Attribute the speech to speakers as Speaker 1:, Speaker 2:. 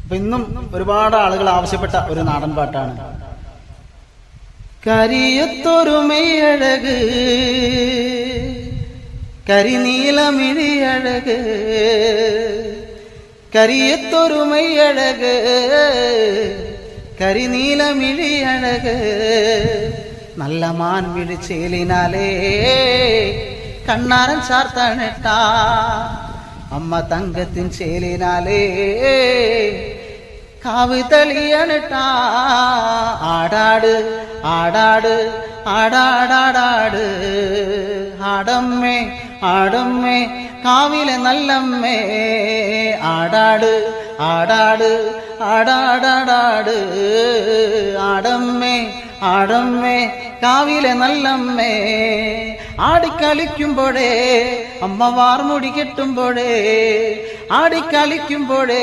Speaker 1: അപ്പൊ ഇന്നും ഒരുപാട് ആളുകൾ ആവശ്യപ്പെട്ട ഒരു നാടൻ പാട്ടാണ്. കരിയത്തൊരു മെയ്യഴക് കരിനീലമിഴിയഴക് കരിയത്തൊരു മെയ്യഴക് കരിനീലമിഴിയഴക് നല്ല മാൻ വിളിച്ചേലിനാലേ കണ്ണാരൻ ചാർത്തണിട്ടാ അമ്മ തങ്കത്തിൻ ചേലിനാലേ കാവ് തെളിയണിട്ടാ ആടാട് ആടാട് ആടാടാടാട് ആടമ്മേ ആടമ്മേ കാവിലെ നല്ലമ്മേ ആടാട് ആടാട് ആടാടാടാട് ആടമ്മേ ആടമ്മേ കാവിലെ നല്ലമ്മേ ആടിക്കളിക്കുമ്പോഴേ അമ്മ വാർമുടി കെട്ടുമ്പോഴേ ആടിക്കളിക്കുമ്പോഴേ